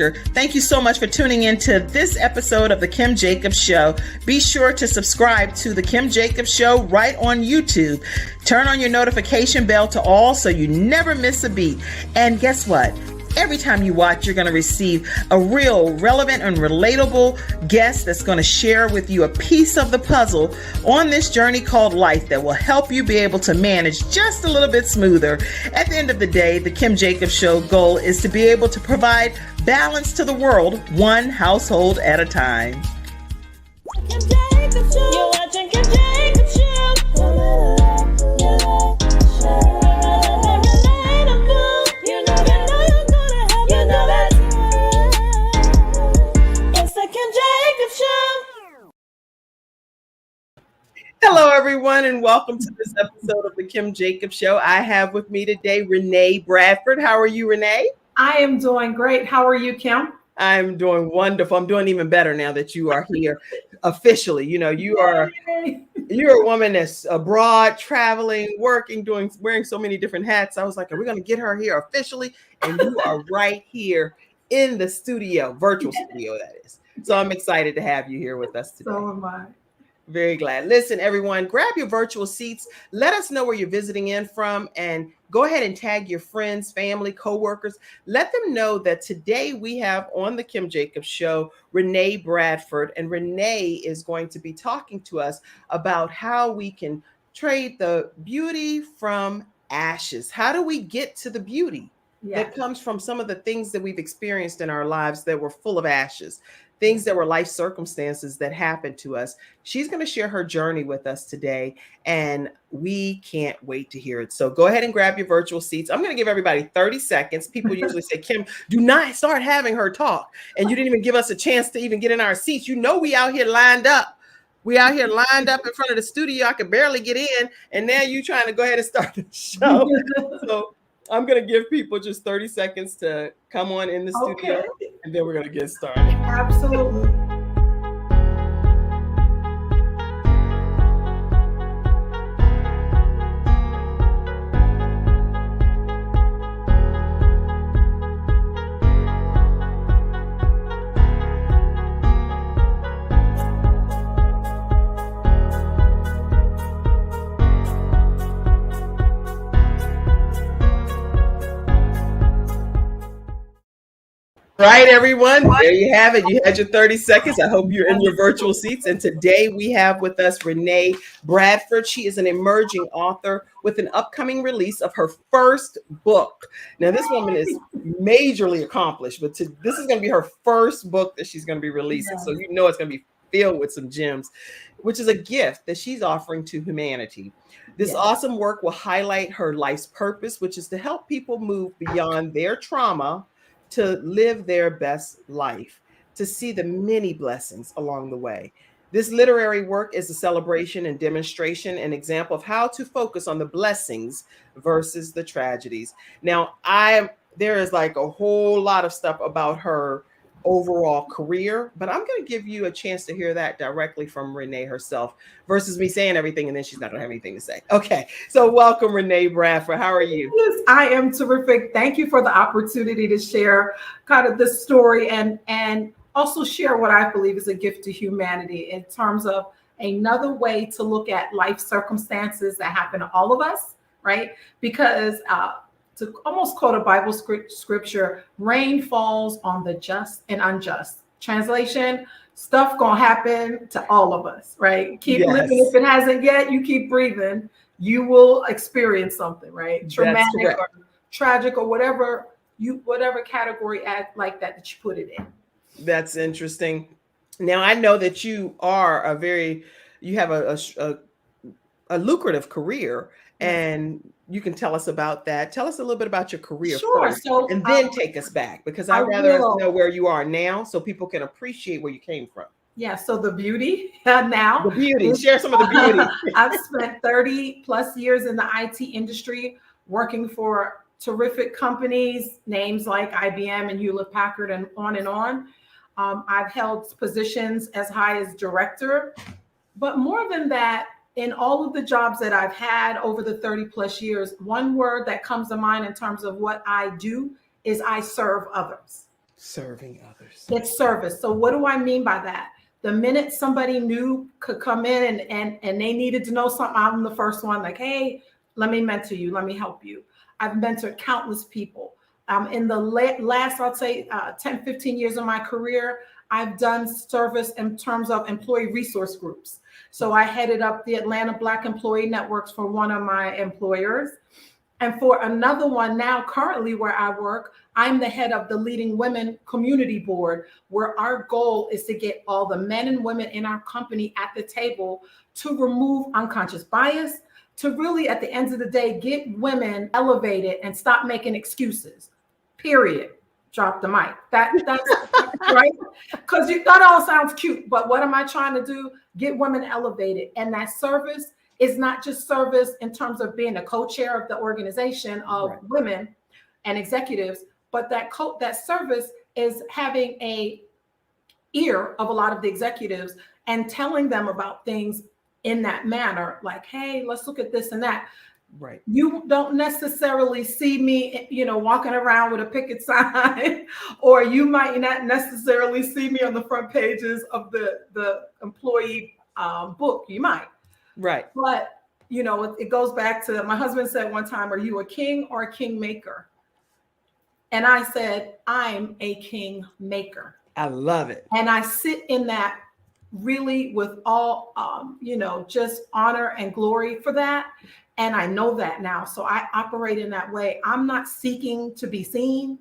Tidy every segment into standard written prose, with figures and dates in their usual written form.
Chapter. Thank you so much for tuning in to this episode of The Kim Jacobs Show. Be sure to subscribe to The Kim Jacobs Show right on YouTube. Turn on your notification bell to all so you never miss a beat. And guess what? Every time you watch, you're going to receive a real relevant and relatable guest that's going to share with you a piece of the puzzle on this journey called life that will help you be able to manage just a little bit smoother. At the end of the day, the Kim Jacobs Show goal is to be able to provide balance to the world, one household at a time. Kim Jacobs Show. You're watching Kim Jacobs Show. Hello, everyone, and welcome to this episode of the Kim Jacobs Show. I have with me today Renee Bradford. How are you, Renee? I am doing great. How are you, Kim? I'm doing wonderful. I'm doing even better now that you are here officially. You know, you're a woman that's abroad, traveling, working, wearing so many different hats. I was like, are we going to get her here officially? And you are right here in the studio, virtual studio, that is. So I'm excited to have you here with us today. So am I. Very glad. Listen, everyone, grab your virtual seats. Let us know where you're visiting in from and go ahead and tag your friends, family, coworkers. Let them know that today we have on the Kim Jacobs Show, Renee Bradford, and Renee is going to be talking to us about how we can trade the beauty from ashes. How do we get to the beauty that comes from some of the things that we've experienced in our lives that were full of ashes? Things that were life circumstances that happened to us. She's going to share her journey with us today, and we can't wait to hear it. So go ahead and grab your virtual seats. I'm going to give everybody 30 seconds. People usually say, Kim, do not start having her talk. And you didn't even give us a chance to even get in our seats. You know, we out here lined up. We out here lined up in front of the studio. I could barely get in. And now you trying to go ahead and start the show. So I'm going to give people just 30 seconds to come on in the studio, and then we're going to get started. Absolutely. Right, everyone, there you have it. You had your 30 seconds. I hope you're in your virtual seats. And today we have with us Renee Bradford. She is an emerging author with an upcoming release of her first book. Now, this woman is majorly accomplished, but this is going to be her first book that she's going to be releasing. So you know it's going to be filled with some gems, which is a gift that she's offering to humanity. This awesome work will highlight her life's purpose, which is to help people move beyond their trauma to live their best life, to see the many blessings along the way. This literary work is a celebration and demonstration, an example of how to focus on the blessings versus the tragedies. Now, there is like a whole lot of stuff about her overall career, but I'm going to give you a chance to hear that directly from Renee herself versus me saying everything and then she's not going to have anything to say. Okay, so welcome, Renee Bradford. How are you? Yes, I am terrific. Thank you for the opportunity to share kind of this story and also share what I believe is a gift to humanity in terms of another way to look at life circumstances that happen to all of us, right? Because to almost quote a Bible scripture, rain falls on the just and unjust. Translation, stuff gonna happen to all of us, right? Keep living. If it hasn't yet, you keep breathing, you will experience something, right? Traumatic or tragic or whatever category like that you put it in. That's interesting. Now, I know that you are you have a lucrative career, and you can tell us about that. Tell us a little bit about your career first, and then take us back, because I'd rather know where you are now so people can appreciate where you came from. Yeah, so the beauty now. The beauty, share some of the beauty. I've spent 30 plus years in the IT industry working for terrific companies, names like IBM and Hewlett Packard and on and on. I've held positions as high as director, but more than that, in all of the jobs that I've had over the 30 plus years, one word that comes to mind in terms of what I do is I serve others. Serving others. It's service. So what do I mean by that? The minute somebody new could come in and they needed to know something, I'm the first one like, hey, let me mentor you. Let me help you. I've mentored countless people. In the last, I'd say 10, 15 years of my career, I've done service in terms of employee resource groups. So I headed up the Atlanta Black Employee Networks for one of my employers. And for another one now, currently where I work, I'm the head of the Leading Women Community Board, where our goal is to get all the men and women in our company at the table to remove unconscious bias, to really, at the end of the day, get women elevated and stop making excuses. Period. Drop the mic. That's right. Because that all sounds cute, but what am I trying to do? Get women elevated. And that service is not just service in terms of being a co-chair of the organization of women and executives, but that service is having a ear of a lot of the executives and telling them about things in that manner, like, hey, let's look at this and that. Right. You don't necessarily see me, walking around with a picket sign, or you might not necessarily see me on the front pages of the employee book. You might. Right. But, it goes back to, my husband said one time, are you a king or a king maker? And I said, I'm a king maker. I love it. And I sit in that really with all, just honor and glory for that. And I know that now. So I operate in that way. I'm not seeking to be seen.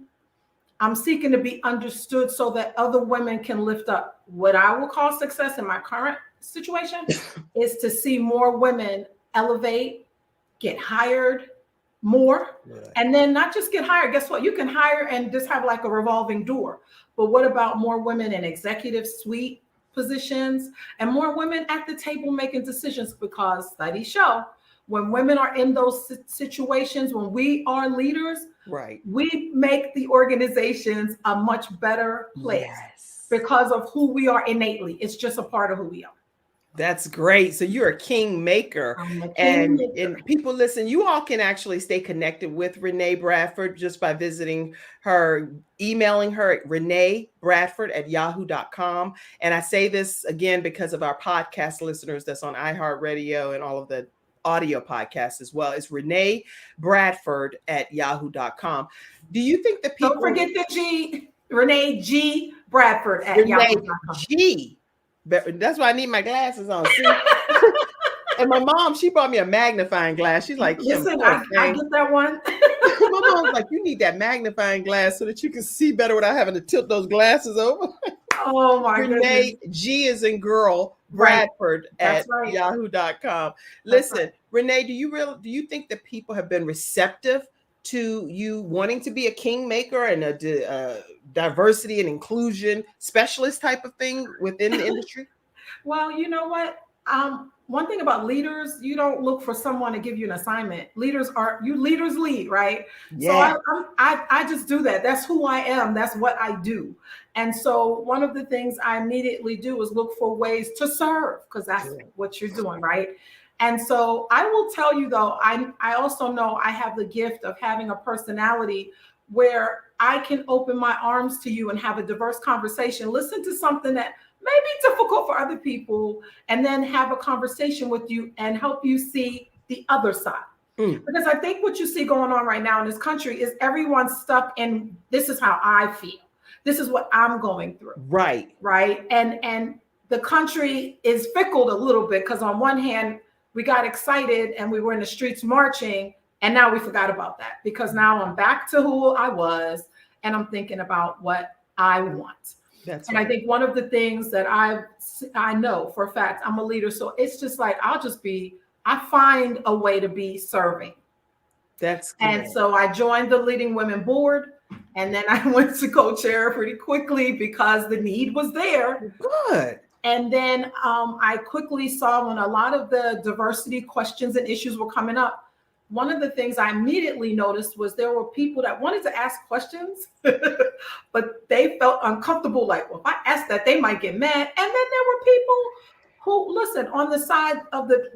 I'm seeking to be understood so that other women can lift up. What I will call success in my current situation is to see more women elevate, get hired more, and then not just get hired. Guess what? You can hire and just have like a revolving door. But what about more women in executive suite positions and more women at the table making decisions? Because studies show when women are in those situations, when we are leaders, we make the organizations a much better place because of who we are innately. It's just a part of who we are. That's great. So you're a king maker. And people listen, you all can actually stay connected with Renee Bradford just by visiting her, emailing her at reneebradford@yahoo.com. And I say this again because of our podcast listeners that's on iHeartRadio and all of the audio podcasts as well. It's Renee Bradford@yahoo.com. Do you think that people... Don't forget the G, Renee G. Bradford at yahoo.com. G. That's why I need my glasses on. See? And my mom, she bought me a magnifying glass. She's like, listen, I get that one. My mom's like, you need that magnifying glass so that you can see better without having to tilt those glasses over. Oh my Renee, goodness. G is in girl, Bradford at yahoo.com. Listen, Renee, do you think that people have been receptive to you wanting to be a kingmaker and a diversity and inclusion specialist type of thing within the industry? Well, you know what? One thing about leaders, you don't look for someone to give you an assignment. Leaders lead, right? Yeah. So I just do that. That's who I am. That's what I do. And so one of the things I immediately do is look for ways to serve, because that's what you're doing, right? And so I will tell you, though, I also know I have the gift of having a personality where I can open my arms to you and have a diverse conversation, listen to something that may be difficult for other people, and then have a conversation with you and help you see the other side. Because I think what you see going on right now in this country is everyone stuck in, this is how I feel. This is what I'm going through. Right. And the country is fickle a little bit, because on one hand, we got excited and we were in the streets marching, and now we forgot about that, because now I'm back to who I was and I'm thinking about what I want. And I think one of the things that I know for a fact, I'm a leader. So it's just like, I find a way to be serving. That's good. And so I joined the Leading Women Board, and then I went to co-chair pretty quickly because the need was there. Good. And then I quickly saw, when a lot of the diversity questions and issues were coming up, one of the things I immediately noticed was there were people that wanted to ask questions, but they felt uncomfortable. Like, well, if I ask that, they might get mad. And then there were people who, listen, on the side of the,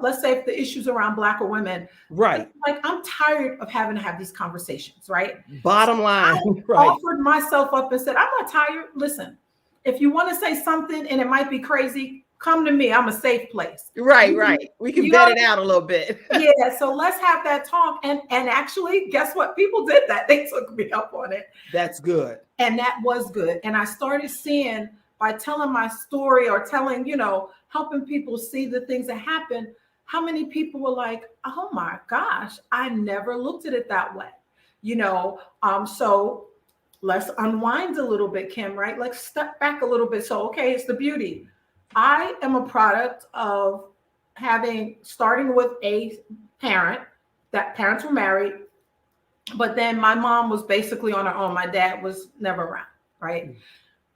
let's say if the issues around Black or women, Right. like I'm tired of having to have these conversations, right? Bottom line, I right. offered myself up and said, I'm not tired. Listen, if you want to say something and it might be crazy, come to me. I'm a safe place. Right. We can vet it out a little bit. Yeah, so let's have that talk. And actually, guess what? People did that. They took me up on it. That's good. And that was good. And I started seeing, by telling my story or telling, helping people see the things that happen, how many people were like, oh my gosh, I never looked at it that way. So let's unwind a little bit, Kim, right? Let's step back a little bit. So, okay, it's the beauty. I am a product of starting with a parent, that parents were married, but then my mom was basically on her own. My dad was never around, right?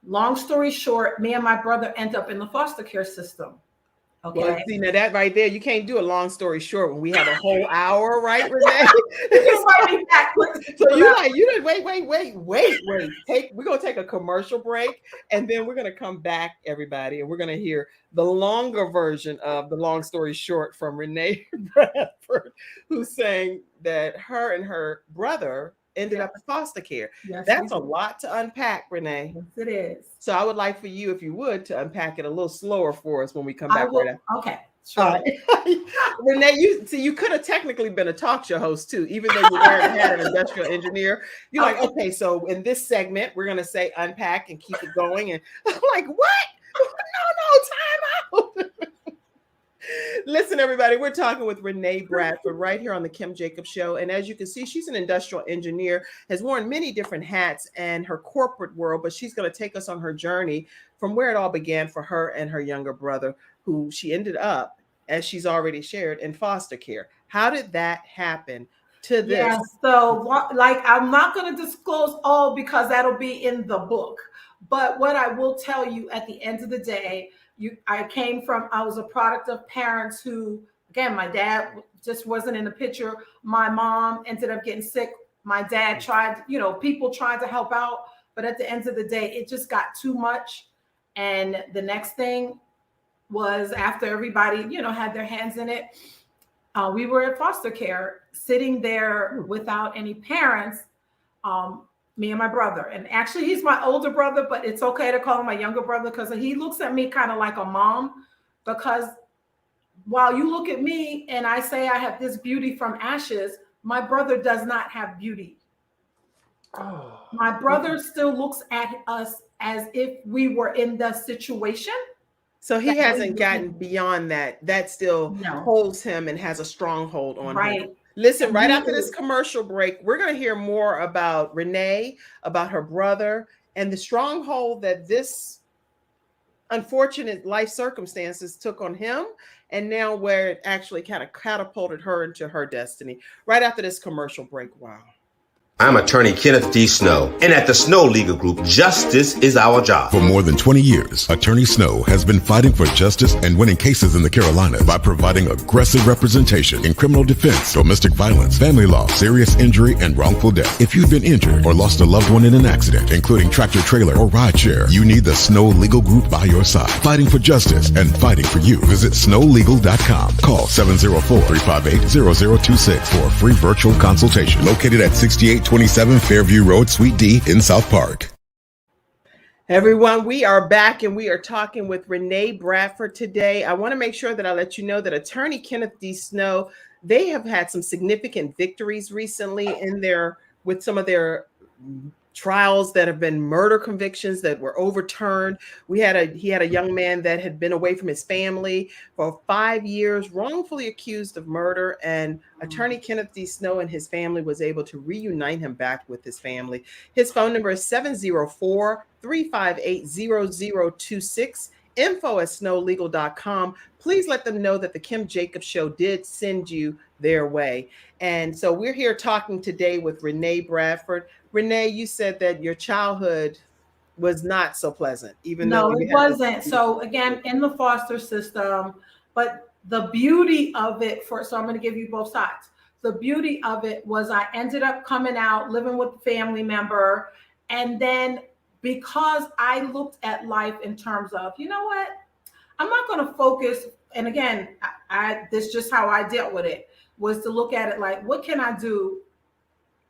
Long story short, me and my brother end up in the foster care system. Okay. Well, see, now that right there, you can't do a long story short when we have a whole hour, right, Renee? So wait. We're gonna take a commercial break, and then we're gonna come back, everybody, and we're gonna hear the longer version of the long story short from Renee Bradford, who's saying that her and her brother ended up in foster care. Yes, that's a lot to unpack, Renee. Yes, it is. So I would like for you, if you would, to unpack it a little slower for us when we come back. Okay. Sure. Renee, you could have technically been a talk show host too, even though you wearing had an industrial engineer. You're like, okay, so in this segment, we're gonna say unpack and keep it going. And I'm like, what? No, time out. Listen, everybody, we're talking with Renee Bradford right here on the Kim Jacobs Show. And as you can see, she's an industrial engineer, has worn many different hats in her corporate world, but she's going to take us on her journey from where it all began for her and her younger brother, who she ended up, as she's already shared, in foster care. How did that happen to this? Yeah, so I'm not going to disclose all because that'll be in the book. But what I will tell you at the end of the day, I was a product of parents who, again, my dad just wasn't in the picture. My mom ended up getting sick. My dad tried, people tried to help out. But at the end of the day, it just got too much. And the next thing was, after everybody, had their hands in it, we were at foster care, sitting there without any parents. Me and my brother, and actually he's my older brother, but it's okay to call him my younger brother because he looks at me kind of like a mom, because while you look at me and I say I have this beauty from ashes, my brother does not have beauty. My brother still looks at us as if we were in the situation. So he hasn't gotten beyond that. That still holds him and has a stronghold on him. Listen, right after this commercial break, we're going to hear more about Renee, about her brother, and the stronghold that this unfortunate life circumstances took on him, and now where it actually kind of catapulted her into her destiny. Right after this commercial break. Wow. I'm attorney Kenneth D. Snow, and at the Snow Legal Group, justice is our job. For more than 20 years, Attorney Snow has been fighting for justice and winning cases in the Carolinas by providing aggressive representation in criminal defense, domestic violence, family law, serious injury, and wrongful death. If you've been injured or lost a loved one in an accident, including tractor trailer or rideshare, you need the Snow Legal Group by your side, fighting for justice and fighting for you. Visit snowlegal.com. Call 704-358-0026 for a free virtual consultation. Located at 6827 Fairview Road, Suite D in South Park. Everyone, we are back and we are talking with Renee Bradford today. I want to make sure that I let you know that attorney Kenneth D. Snow, they have had some significant victories recently with some of their trials that have been murder convictions that were overturned. He had a young man that had been away from his family for 5 years, wrongfully accused of murder, and attorney Kenneth D. Snow and his family was able to reunite him back with his family. His phone number is 704-358-0026, info@snowlegal.com. Please let them know that the Kim Jacobs Show did send you their way. And so we're here talking today with Renee Bradford. Renee, you said that your childhood was not so pleasant, even though it wasn't. So again, in the foster system, but the beauty of it so I'm going to give you both sides. The beauty of it was I ended up coming out, living with a family member. And then because I looked at life in terms of, you know what? I'm not going to focus. And again, this is just how I dealt with it, was to look at it like, what can I do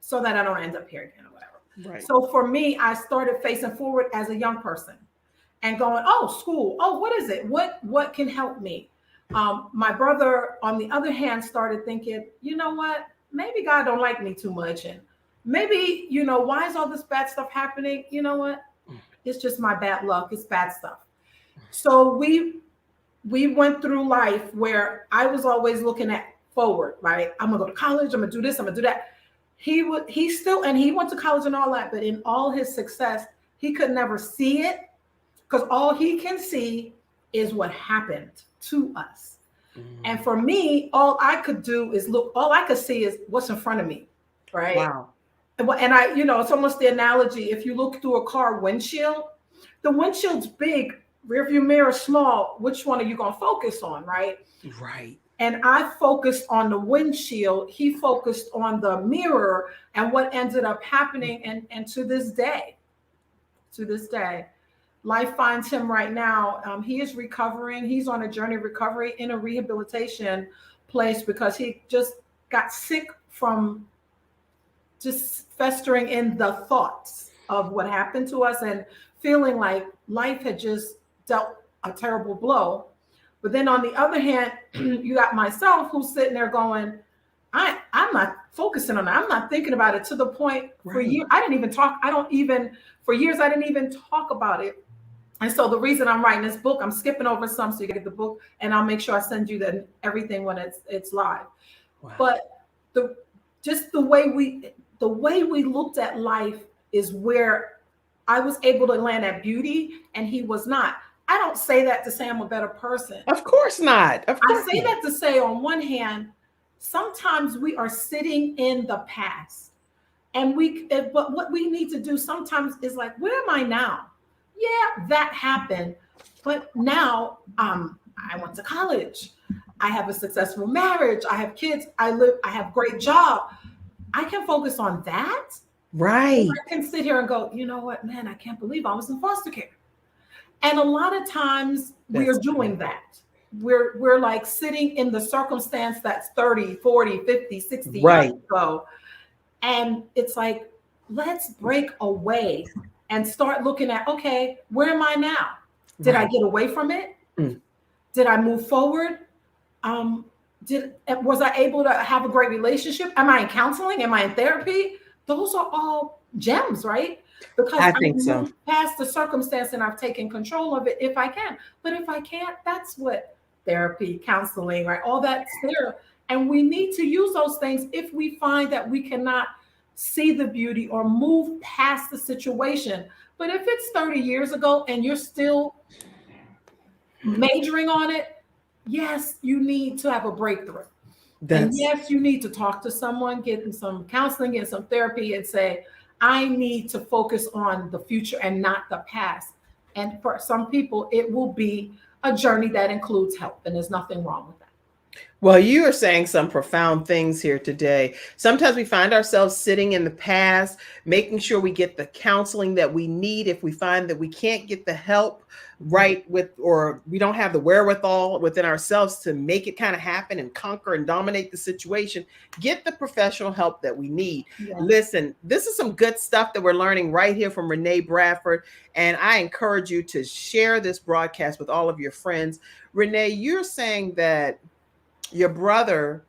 so that I don't end up here again or whatever. Right. So for me, I started facing forward as a young person and going, oh, school. Oh, what is it? What can help me? My brother, on the other hand, started thinking, you know what? Maybe God don't like me too much. And maybe, why is all this bad stuff happening? You know what? It's just my bad luck. It's bad stuff. So we went through life where I was always looking at forward, right? I'm gonna go to college. I'm gonna do this. I'm gonna do that. He went to college and all that, but in all his success, he could never see it, because all he can see is what happened to us. And for me, all I could do is look. All I could see is what's in front of me, right? Wow. And I, it's almost the analogy. If you look through a car windshield, the windshield's big, rear view mirror small. Which one are you going to focus on, right? Right. And I focused on the windshield. He focused on the mirror, and what ended up happening. And to this day, life finds him right now. He is recovering. He's on a journey of recovery in a rehabilitation place, because he just got sick from just festering in the thoughts of what happened to us and feeling like life had just dealt a terrible blow. But then on the other hand, you got myself who's sitting there going, I'm not focusing on that. I'm not thinking about it, to the point for years I didn't even talk. For years I didn't even talk about it. And so the reason I'm writing this book, I'm skipping over some so you get the book, and I'll make sure I send you everything when it's live. Wow. But the way we looked at life is where I was able to land at beauty and he was not. I don't say that to say I'm a better person. Of course not. I say that to say, on one hand, sometimes we are sitting in the past, but what we need to do sometimes is like, where am I now? Yeah, that happened, but now I went to college. I have a successful marriage. I have kids. I have a great job. I can focus on that. Right. I can sit here and go, you know what, man, I can't believe I was in foster care. And a lot of times we're doing that. We're like sitting in the circumstance that's 30, 40, 50, 60 years ago. And it's like, let's break away and start looking at, okay, where am I now? Did I get away from it? Did I move forward? Was I able to have a great relationship? Am I in counseling? Am I in therapy? Those are all gems, right? Because I think so. Past the circumstance and I've taken control of it if I can. But if I can't, that's what therapy, counseling, right? All that's there. And we need to use those things if we find that we cannot see the beauty or move past the situation. But if it's 30 years ago and you're still majoring on it, yes, you need to have a breakthrough. And yes, you need to talk to someone, get some counseling, get some therapy, and say, I need to focus on the future and not the past. And for some people, it will be a journey that includes help, and there's nothing wrong with that. Well, you are saying some profound things here today. Sometimes we find ourselves sitting in the past, making sure we get the counseling that we need. If we find that we can't get the help or we don't have the wherewithal within ourselves to make it kind of happen and conquer and dominate the situation, get the professional help that we need. Yeah. Listen, this is some good stuff that we're learning right here from Renee Bradford. And I encourage you to share this broadcast with all of your friends. Renee, you're saying that your brother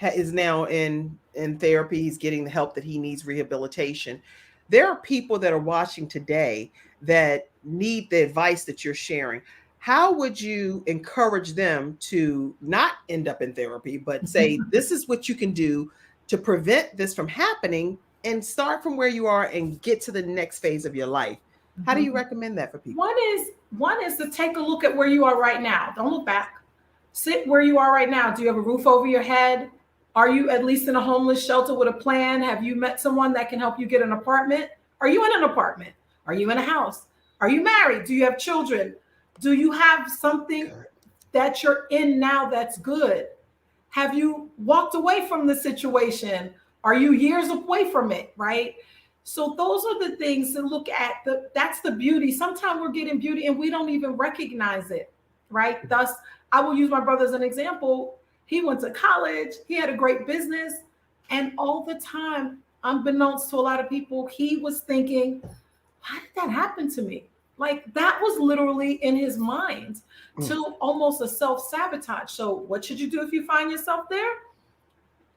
is now in therapy. He's getting the help that he needs, rehabilitation. There are people that are watching today that need the advice that you're sharing. How would you encourage them to not end up in therapy, but say, this is what you can do to prevent this from happening and start from where you are and get to the next phase of your life? How do you recommend that for people? One is to take a look at where you are right now. Don't look back. Sit where you are right now. Do you have a roof over your head? Are you at least in a homeless shelter with a plan? Have you met someone that can help you get an apartment? Are you in an apartment? Are you in a house? Are you married? Do you have children? Do you have something that you're in now that's good? Have you walked away from the situation? Are you years away from it, right? So those are the things to look at. That's the beauty. Sometimes we're getting beauty and we don't even recognize it. right? Thus, I will use my brother as an example. He went to college, he had a great business, and all the time, unbeknownst to a lot of people, he was thinking, why did that happen to me? Like that was literally in his mind to almost a self-sabotage. So what should you do if you find yourself there?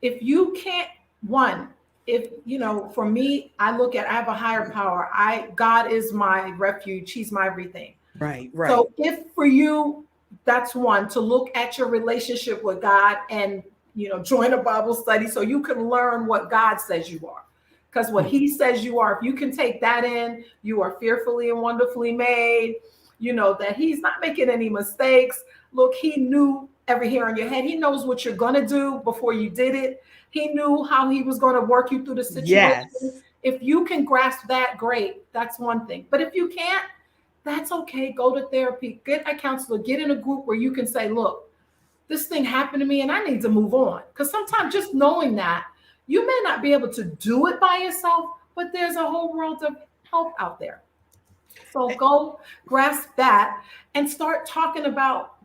If you can't, if for me, I have a higher power. God is my refuge, he's my everything. Right. So if for you, that's one, to look at your relationship with God and join a Bible study so you can learn what God says you are. Because what he says you are, if you can take that in, you are fearfully and wonderfully made, that he's not making any mistakes. Look, he knew every hair on your head. He knows what you're going to do before you did it. He knew how he was going to work you through the situation. Yes. If you can grasp that, great. That's one thing. But if you can't, that's okay. Go to therapy, get a counselor, get in a group where you can say, look, this thing happened to me and I need to move on. Because sometimes just knowing that, you may not be able to do it by yourself, but there's a whole world of help out there. So go grasp that and start talking about,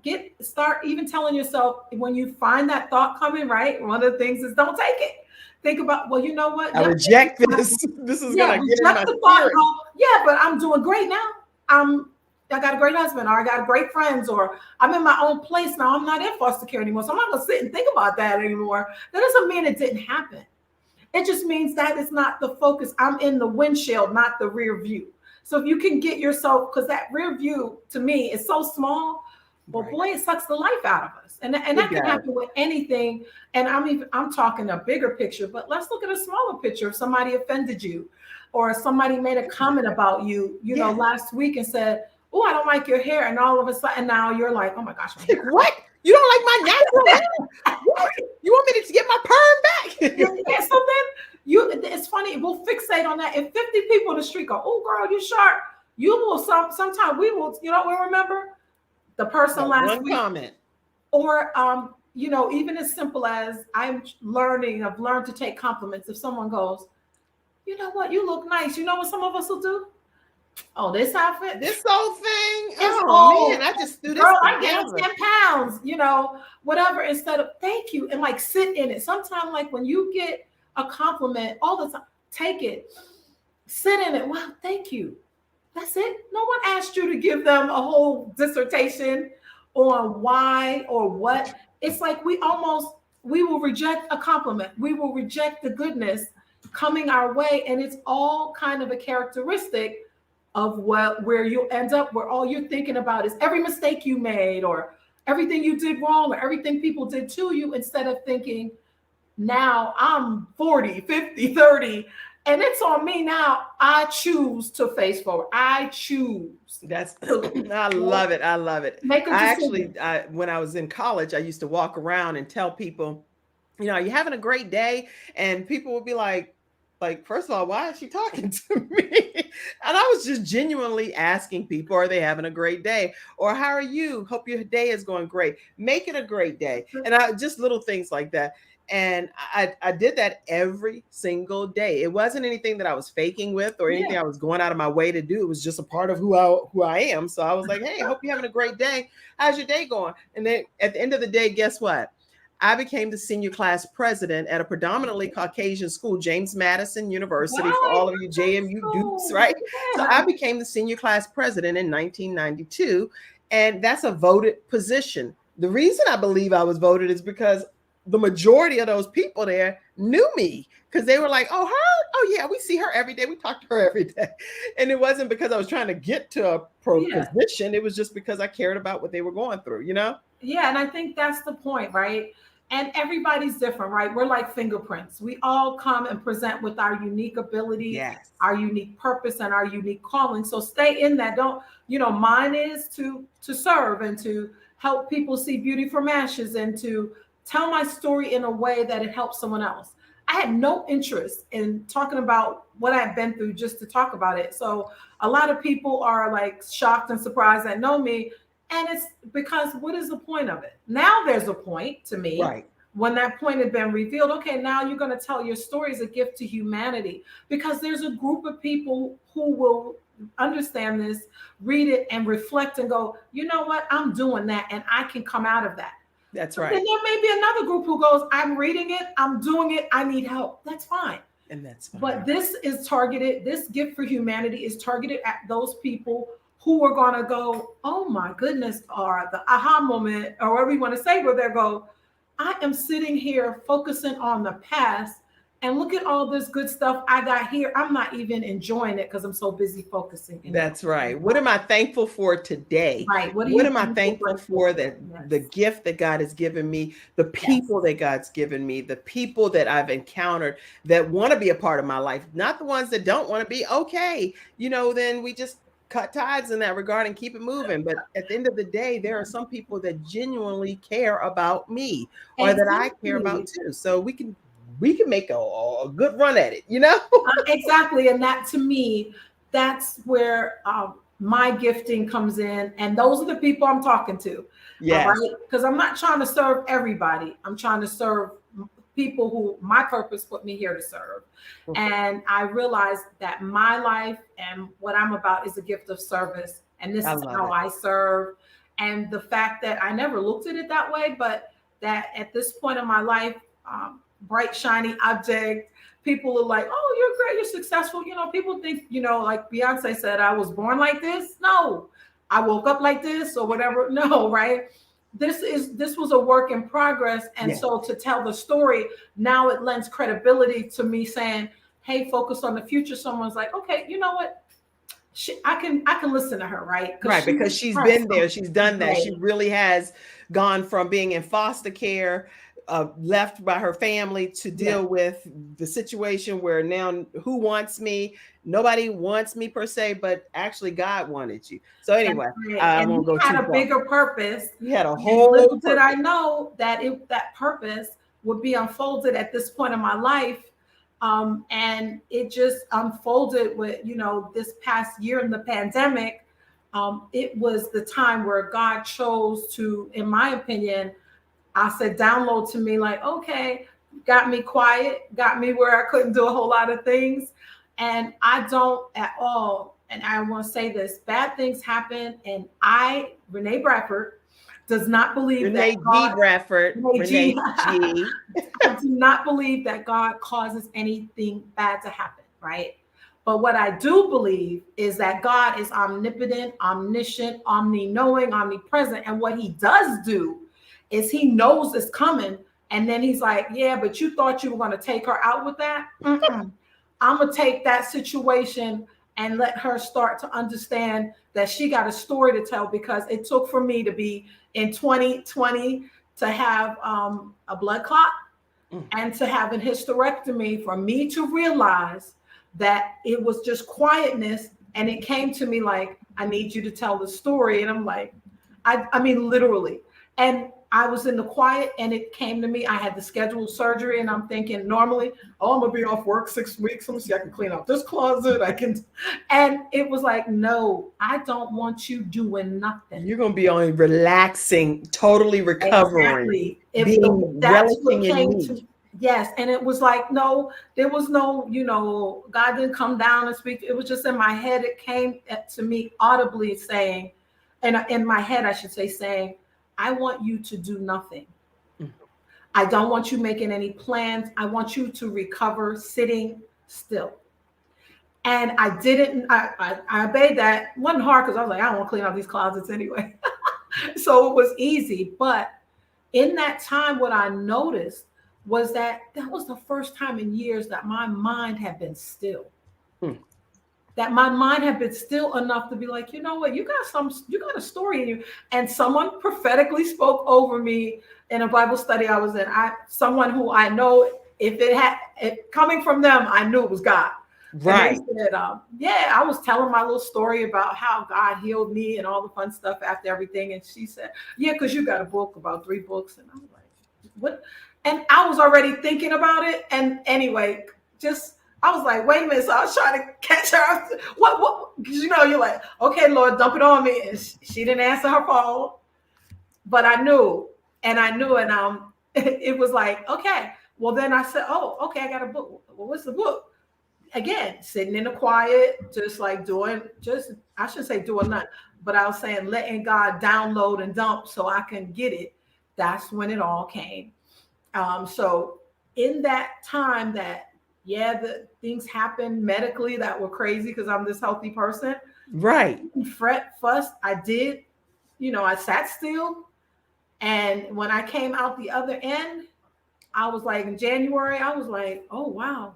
start even telling yourself when you find that thought coming, right? One of the things is don't take it. Think about, well, you know what? I reject this. This is going to get in my spirit. Yeah, but I'm doing great now. I got a great husband, or I got great friends, or I'm in my own place now. I'm not in foster care anymore. So I'm not going to sit and think about that anymore. That doesn't mean it didn't happen. It just means that it's not the focus. I'm in the windshield, not the rear view. So if you can get yourself, because that rear view to me is so small, well, boy, it sucks the life out of us. And that can happen with anything. And I'm talking a bigger picture, but let's look at a smaller picture. If somebody offended you, or somebody made a comment about you, last week and said, oh, I don't like your hair. And all of a sudden now you're like, oh my gosh. What? You don't like my natural hair? You want me to get my perm back? Yeah, so then it's funny. We'll fixate on that. If 50 people in the street go, oh girl, you sharp. You will sometimes we will, we'll remember the person last week. One comment. Or, even as simple as I've learned to take compliments. If someone goes, you know what, you look nice. You know what some of us will do? Oh, this outfit, this whole thing. Man, I just threw this. Girl, I gained 10 pounds, whatever, instead of thank you and like sit in it. Sometimes, like when you get a compliment all the time, take it, sit in it. Wow, thank you. That's it. No one asked you to give them a whole dissertation on why or what. It's like we will reject a compliment. We will reject the goodness coming our way. And it's all kind of a characteristic of where you'll end up, where all you're thinking about is every mistake you made or everything you did wrong or everything people did to you, instead of thinking, now I'm 40, 50, 30, and it's on me now. I choose to face forward. I choose. I love it. I love it. When I was in college, I used to walk around and tell people, are you having a great day? And people would be like, first of all, why is she talking to me? And I was just genuinely asking people, are they having a great day? Or how are you? Hope your day is going great. Make it a great day. And just little things like that. And I did that every single day. It wasn't anything that I was faking with or anything I was going out of my way to do. It was just a part of who I am. So I was like, hey, hope you're having a great day. How's your day going? And then at the end of the day, guess what? I became the senior class president at a predominantly Caucasian school, James Madison University, for all of you JMU Dukes, right? So I became the senior class president in 1992, and that's a voted position. The reason I believe I was voted is because the majority of those people there knew me, because they were like, oh, her? Oh, yeah, we see her every day. We talk to her every day. And it wasn't because I was trying to get to a position. It was just because I cared about what they were going through, Yeah, and I think that's the point, right? And everybody's different, right? We're like fingerprints. We all come and present with our unique ability, our unique purpose, and our unique calling. So stay in that. Don't, mine is to serve and to help people see beauty from ashes and to tell my story in a way that it helps someone else. I had no interest in talking about what I've been through just to talk about it. So a lot of people are like shocked and surprised that know me. And it's because what is the point of it? Now there's a point to me. Right. When that point had been revealed, okay, now you're going to tell your story as a gift to humanity, because there's a group of people who will understand this, read it, and reflect and go, you know what, I'm doing that, and I can come out of that. That's But right. then there may be another group who goes, I'm reading it, I'm doing it, I need help. That's fine. And that's fine. But this is targeted, this gift for humanity is targeted at those people who are going to go, oh my goodness, or the aha moment, or whatever you want to say, where they go, I am sitting here focusing on the past, and look at all this good stuff I got here. I'm not even enjoying it because I'm so busy focusing. That's right. What am I thankful for today? Right. What am I thankful for? That the gift that God has given me, the people that God's given me, the people that I've encountered that want to be a part of my life, not the ones that don't want to be. Okay, then we just cut ties in that regard and keep it moving. But at the end of the day, there are some people that genuinely care about me, or that I care about too. So we can make a good run at it, Exactly. And that, to me, that's where my gifting comes in. And those are the people I'm talking to. Yeah. Right? Because I'm not trying to serve everybody. I'm trying to serve people who my purpose put me here to serve. And I realized that my life and what I'm about is a gift of service. And this is how I serve. And the fact that I never looked at it that way, but that at this point in my life, bright, shiny object. People are like, oh, you're great, you're successful. People think, like Beyonce said, I was born like this. No, I woke up like this or whatever. No, right? This was a work in progress. And so to tell the story, now it lends credibility to me saying, hey, focus on the future. Someone's like, okay, you know what? I can listen to her, right? Right, because she's been there, she's done that. Right. She really has gone from being in foster care, left by her family, to deal with the situation where now who wants me? Nobody wants me per se, but actually God wanted you. So anyway, I won't go too far. He had a bigger purpose. He had a whole little did I know that that purpose would be unfolded at this point in my life. And it just unfolded with, this past year in the pandemic. It was the time where God chose to, in my opinion, I said, download to me like, okay, got me quiet, got me where I couldn't do a whole lot of things. And I don't at all, and I want to say this, bad things happen. And Renee Bradford, does not believe Renee that God, G. Bradford, Renee G. I do not believe that God causes anything bad to happen, right? But what I do believe is that God is omnipotent, omniscient, omni-knowing, omnipresent. And what he does do is he knows it's coming. And then he's like, yeah, but you thought you were going to take her out with that? I'm going to take that situation and let her start to understand that she got a story to tell, because it took for me to be in 2020 to have a blood clot and to have a hysterectomy, for me to realize that it was just quietness. And it came to me like, I need you to tell the story. And I'm like, I mean, literally. And I was in the quiet, and it came to me. I had the scheduled surgery, and I'm thinking normally, oh, I'm going to be off work 6 weeks. Let me see, I can clean out this closet. And it was like, no, I don't want you doing nothing. You're going to be only relaxing, totally recovering. Exactly. That's what came to me. Yes. And it was like, no, there was no, God didn't come down and speak. It was just in my head. It came to me audibly saying, and in my head, I should say, saying, I want you to do nothing. I don't want you making any plans. I want you to recover sitting still. And I didn't, I obeyed that. It wasn't hard because I was like, I don't want to clean out these closets anyway. So it was easy. But in that time, what I noticed was that was the first time in years that my mind had been still. That my mind had been still enough to be like, you know what, you got a story in you. And someone prophetically spoke over me in a Bible study I was in. Someone who I know, if coming from them, I knew it was God. Right. And they said, I was telling my little story about how God healed me and all the fun stuff after everything. And she said, yeah, because you got a book, about 3 books. And I was like, what? And I was already thinking about it. And anyway, I was like, wait a minute. So I was trying to catch her. What? Because you're like, okay, Lord, dump it on me. And she didn't answer her phone. But I knew. And it was like, okay. Well, then I said, oh, okay, I got a book. Well, what's the book? again, sitting in the quiet, just like I shouldn't say doing nothing, but I was saying letting God download and dump so I can get it. That's when it all came. So in that time the things happened medically that were crazy because I'm this healthy person. Right. Fret, fuss. I did, I sat still. And when I came out the other end, I was like, in January, I was like, oh, wow.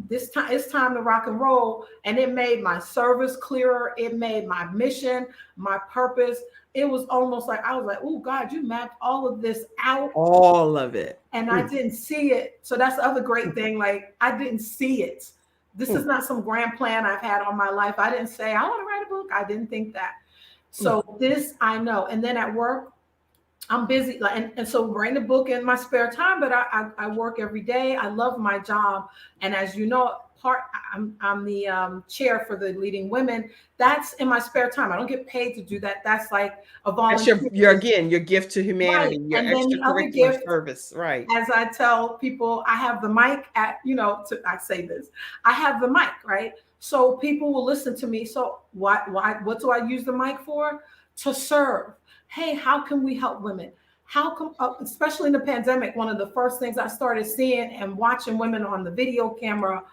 This time it's time to rock and roll. And it made my service clearer. It made my mission, my purpose. It was almost like I was like, oh God, you mapped all of this out. All of it. And I didn't see it. So that's the other great thing. Like, I didn't see it. This is not some grand plan I've had all my life. I didn't say I want to write a book. I didn't think that. So this I know. And then at work, I'm busy, and so writing a book in my spare time, but I work every day. I love my job, and as you know, I'm the chair for the Leading Women. That's in my spare time. I don't get paid to do that. That's like a volunteer. That's your gift to humanity, Right. your And then the other extracurricular gift, service, right? As I tell people, I have the mic I say this. I have the mic, right? So people will listen to me. So what do I use the mic for? To serve. Hey, how can we help women? How come, especially in the pandemic, one of the first things I started seeing and watching women on the video camera,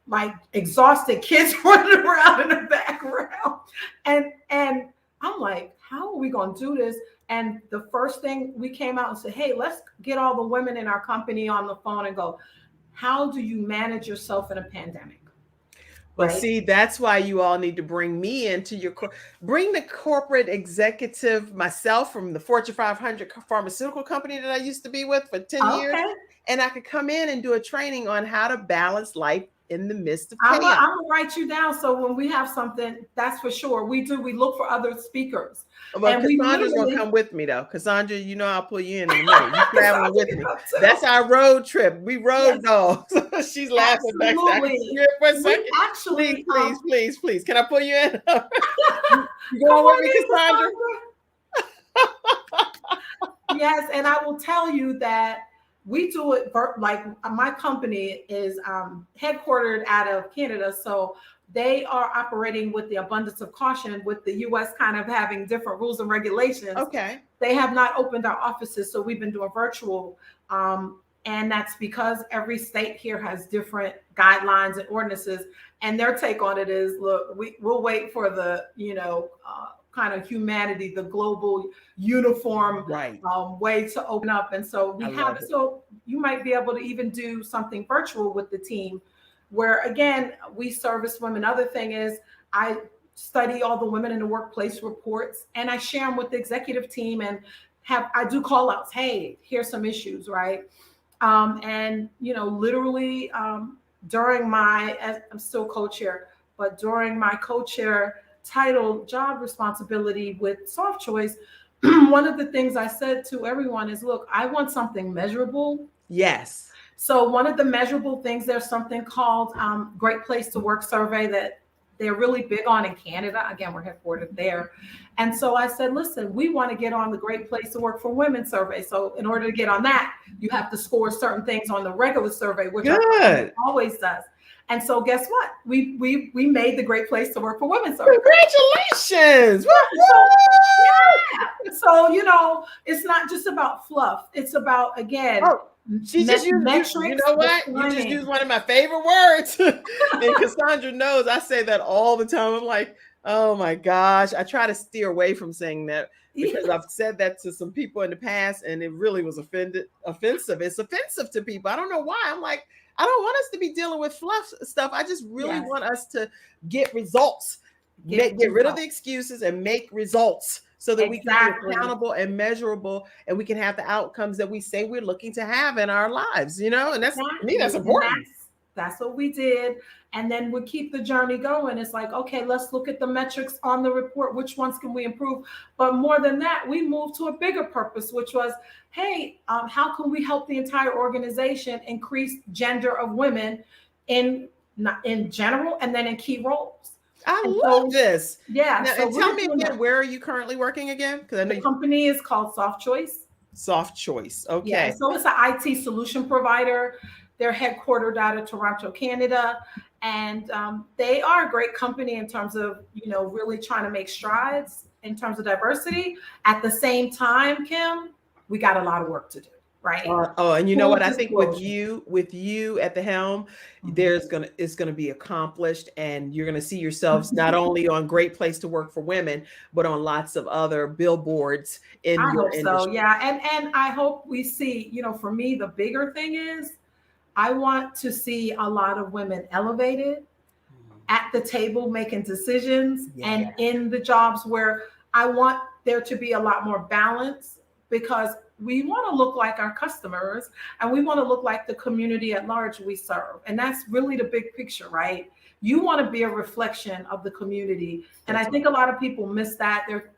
like exhausted kids running around in the background. And I'm like, how are we going to do this? And the first thing we came out and said, hey, let's get all the women in our company on the phone and go, how do you manage yourself in a pandemic? Well, see, that's why you all need to bring me into bring the corporate executive myself from the Fortune 500 pharmaceutical company that I used to be with for 10 years. And I could come in and do a training on how to balance life in the midst of chaos. I'm gonna write you down. So when we have something, that's for sure. We look for other speakers. Well, Cassandra's gonna come with me though. Cassandra, I'll pull you in a minute. You traveling with me. That's our road trip. We road dogs. She's laughing back there. Here for a second. Actually, please. Can I pull you in? You going with me, Cassandra? Yes, and I will tell you that we do it like my company is headquartered out of Canada. So they are operating with the abundance of caution, with the US kind of having different rules and regulations. Okay. They have not opened our offices. So we've been doing virtual. And that's because every state here has different guidelines and ordinances. And their take on it is, look, we'll wait for the, kind of humanity, the global uniform way to open up. And so so you might be able to even do something virtual with the team where, again, we service women. Other thing is I study all the women in the workplace reports and I share them with the executive team and I do call outs. Hey, here's some issues, right? And, literally during I'm still co-chair, but during my co-chair title job responsibility with Soft Choice, one of the things I said to everyone is, look, I want something measurable. Yes. So one of the measurable things, there's something called Great Place to Work survey that they're really big on in Canada. Again, we're headquartered there. And so I said, listen, we want to get on the Great Place to Work for Women survey. So in order to get on that, you have to score certain things on the regular survey, which always does. And so guess what? We made the Great Place to Work for Women survey. Congratulations. So, it's not just about fluff. It's about, again, she just used metrics. You know what? You just used one of my favorite words. And Cassandra knows I say that all the time. I'm like, oh my gosh. I try to steer away from saying that because I've said that to some people in the past and it really was offensive. It's offensive to people. I don't know why. I'm like, I don't want us to be dealing with fluff stuff. I just really want us to get results, get rid of the excuses and make results so that we can be accountable and measurable and we can have the outcomes that we say we're looking to have in our lives, and that's to me, that's important. That's what we did. And then we keep the journey going. It's like, okay, let's look at the metrics on the report. Which ones can we improve? But more than that, we moved to a bigger purpose, which was, hey, how can we help the entire organization increase gender of women in general and then in key roles? I love this. Yeah. Now, and tell me again, where are you currently working again? Because I know the company is called Soft Choice. Soft Choice. Okay. Yeah, so it's an IT solution provider. They're headquartered out of Toronto, Canada. And they are a great company in terms of, really trying to make strides in terms of diversity. At the same time, Kim, we got a lot of work to do, right? And you know Full what? I think with disclosure. you at the helm, Mhm. it's gonna be accomplished, and you're gonna see yourselves not only on Great Place to Work for Women, but on lots of other billboards in I your hope so. industry. Yeah. And I hope we see, for me, the bigger thing is I want to see a lot of women elevated at the table making decisions Yeah. and in the jobs where I want there to be a lot more balance, because we want to look like our customers and we want to look like the community at large we serve. And that's really the big picture, right? You want to be a reflection of the community. And I That's think a lot of people miss that. They're,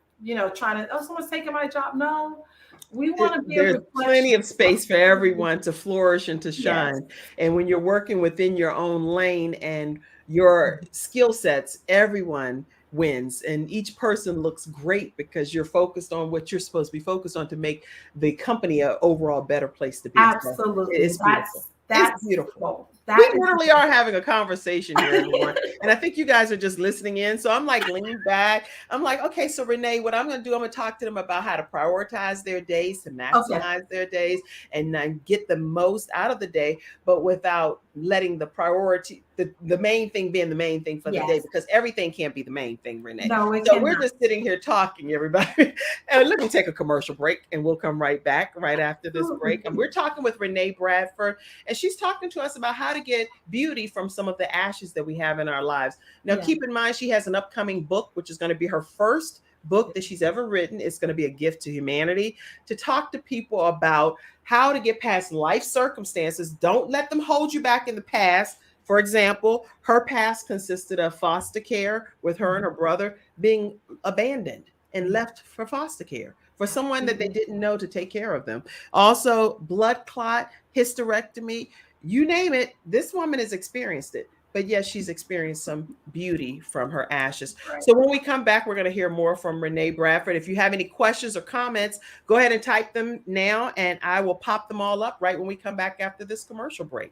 trying to, oh, someone's taking my job. No, we want to be a There's plenty reflection. of space for everyone to flourish and to Yes. shine. And when you're working within your own lane and your skill sets, everyone wins. And each person looks great because you're focused on what you're supposed to be focused on to make the company an overall better place to be. So Absolutely. it's beautiful. That's It's beautiful. the goal. We That is literally are having a conversation here, everyone. And I think you guys are just listening in. So I'm like leaning back. I'm like, okay, so Renee, what I'm going to do, I'm going to talk to them about how to prioritize their days, to okay. maximize their days, and then get the most out of the day, but without letting the priority, the main thing being the main thing for the day, Yes. because everything can't be the main thing, Renee. No, it So we're cannot. just sitting here talking, everybody. And let me take a commercial break, and we'll come right back right after this break. And we're talking with Renee Bradford, and she's talking to us about how to get beauty from some of the ashes that we have in our lives. Now, Yeah. keep in mind, she has an upcoming book, which is going to be her first book that she's ever written. It's going to be a gift to humanity, to talk to people about how to get past life circumstances. Don't let them hold you back in the past. For example, her past consisted of foster care, with her and her brother being abandoned and left for foster care for someone that they didn't know to take care of them. Also, blood clot, hysterectomy, you name it. This woman has experienced it. But yes, she's experienced some beauty from her ashes. Right. So when we come back, we're going to hear more from Renee Bradford. If you have any questions or comments, go ahead and type them now, and I will pop them all up right when we come back after this commercial break.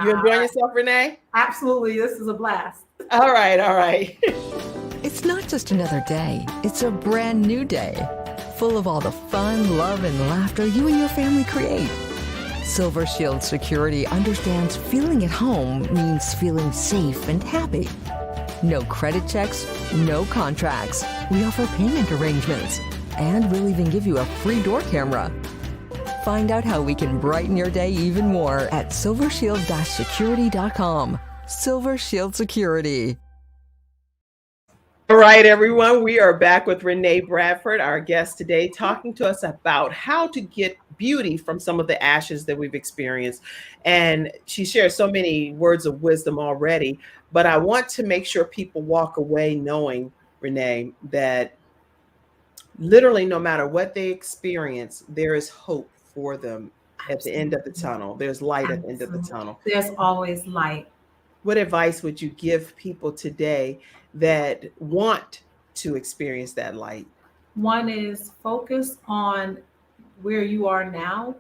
You enjoying yourself, Renee? Absolutely. This is a blast. All right, all right. It's not just another day, it's a brand new day, full of all the fun, love, and laughter you and your family create. Silver Shield Security understands feeling at home means feeling safe and happy. No credit checks, no contracts. We offer payment arrangements, and we'll even give you a free door camera. Find out how we can brighten your day even more at silvershield-security.com. Silver Shield Security. All right, everyone, we are back with Renee Bradford, our guest today, talking to us about how to get beauty from some of the ashes that we've experienced. And she shares so many words of wisdom already, but I want to make sure people walk away knowing, Renee, that literally no matter what they experience, there is hope for them at the end of the tunnel. There's light at the end of the tunnel. There's always light. What advice would you give people today that want to experience that light? One is focus on where you are now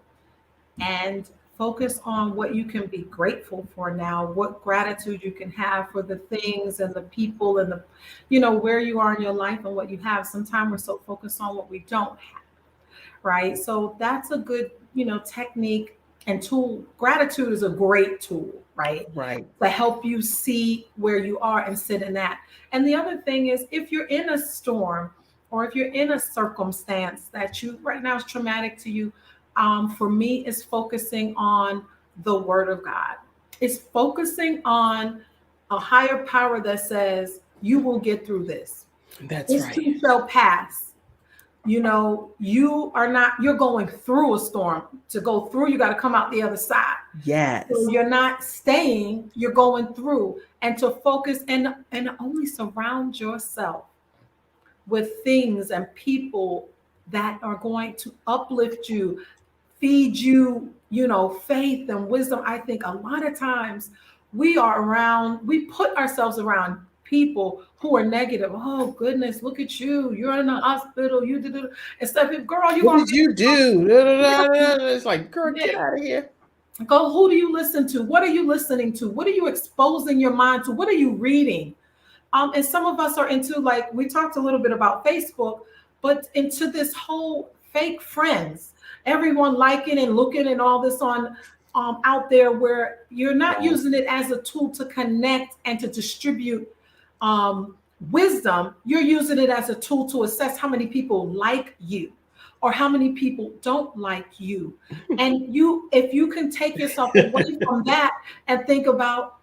and focus on what you can be grateful for now, what gratitude you can have for the things and the people and where you are in your life and what you have. Sometimes we're so focused on what we don't have, right? So that's a good, technique and tool. Gratitude is a great tool, right? Right. To help you see where you are and sit in that. And the other thing is, if you're in a storm or if you're in a circumstance that you right now is traumatic to you, for me, is focusing on the word of God. It's focusing on a higher power that says you will get through this. That's This right. too shall pass. You're going through a storm. To go through, you got to come out the other side. Yes. So you're not staying, you're going through. And to focus and only surround yourself with things and people that are going to uplift you, feed you, faith and wisdom. I think a lot of times we put ourselves around people who are negative. Oh goodness, look at you. You're in the hospital. You did it. Instead of, girl, What did you do? It's like, girl, get out of here. Go, who do you listen to? What are you listening to? What are you exposing your mind to? What are you reading? And some of us are into, like we talked a little bit about Facebook, but into this whole fake friends, everyone liking and looking and all this on out there, where you're not using it as a tool to connect and to distribute wisdom. You're using it as a tool to assess how many people like you or how many people don't like you. And if you can take yourself away from that and think about,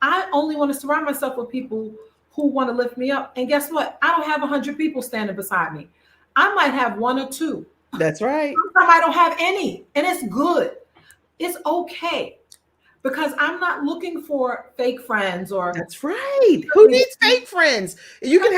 I only want to surround myself with people who want to lift me up. And guess what? I don't have 100 people standing beside me. I might have one or two. That's right. Sometimes I don't have any, and it's good. It's okay, because I'm not looking for fake friends. Or that's right. Who needs fake friends? You can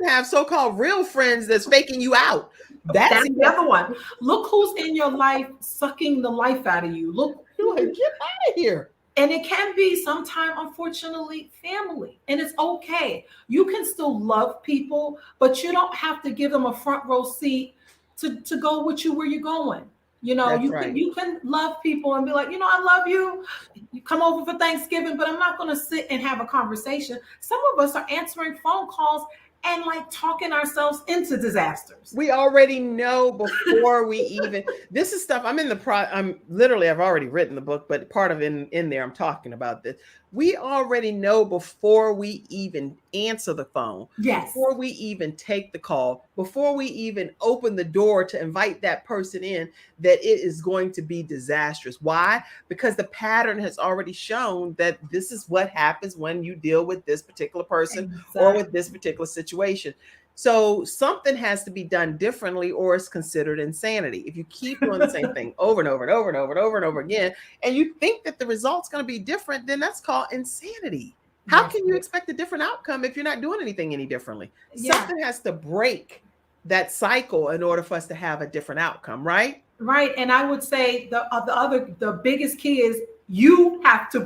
have so-called real friends that's faking you out. That's the other one. Look who's in your life sucking the life out of you. Look, you're like, get out of here. And it can be sometimes, unfortunately, family. And it's okay. You can still love people, but you don't have to give them a front row seat to go with you where you're going. You know, you can love people and be like, you know, I love you. You come over for Thanksgiving, but I'm not going to sit and have a conversation. Some of us are answering phone calls and like talking ourselves into disasters. We already know before we even, this is stuff I've already written the book, but part of it in there, I'm talking about this. We already know before we even answer the phone, yes, before we even take the call, before we even open the door to invite that person in, that it is going to be disastrous. Why? Because the pattern has already shown that this is what happens when you deal with this particular person or with this particular situation. So something has to be done differently, or it's considered insanity. If you keep doing the same thing over and over and over and over and over and over again, and you think that the result's going to be different, then that's called insanity. How can you expect a different outcome if you're not doing anything any differently? Yeah. Something has to break that cycle in order for us to have a different outcome, right? Right. And I would say the biggest key is you have to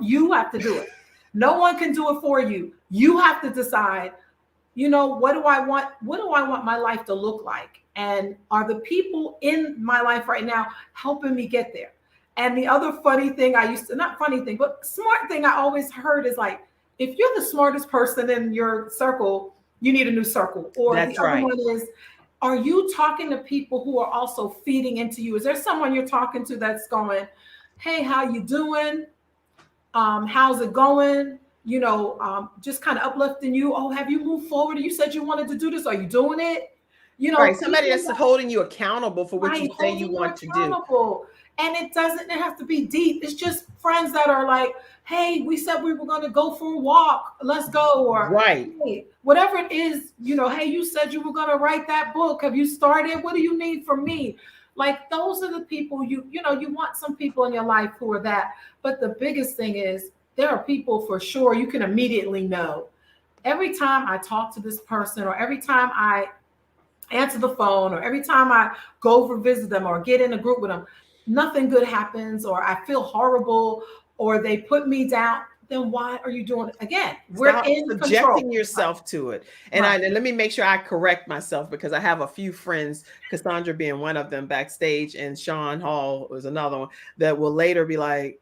you have to do it. No one can do it for you. You have to decide, you know, what do I want? What do I want my life to look like? And are the people in my life right now helping me get there? And the other funny thing not funny thing, but smart thing I always heard is like, if you're the smartest person in your circle, you need a new circle. Or that's the other one is, are you talking to people who are also feeding into you? Is there someone you're talking to that's going, hey, how you doing? How's it going? You know, just kind of uplifting you. Oh, have you moved forward? You said you wanted to do this. Are you doing it? You know, right. Somebody that's holding you accountable for what you say you want to do. And it doesn't have to be deep. It's just friends that are like, hey, we said we were going to go for a walk. Let's go. Or right. Hey, whatever it is, you know, hey, you said you were going to write that book. Have you started? What do you need from me? Like, those are the people you want some people in your life who are that. But the biggest thing is, there are people for sure you can immediately know. Every time I talk to this person, or every time I answer the phone, or every time I go over visit them or get in a group with them, nothing good happens, or I feel horrible, or they put me down. Then why are you doing it again? Stop subjecting yourself to it. And let me make sure I correct myself, because I have a few friends, Cassandra being one of them backstage, and Sean Hall was another one, that will later be like,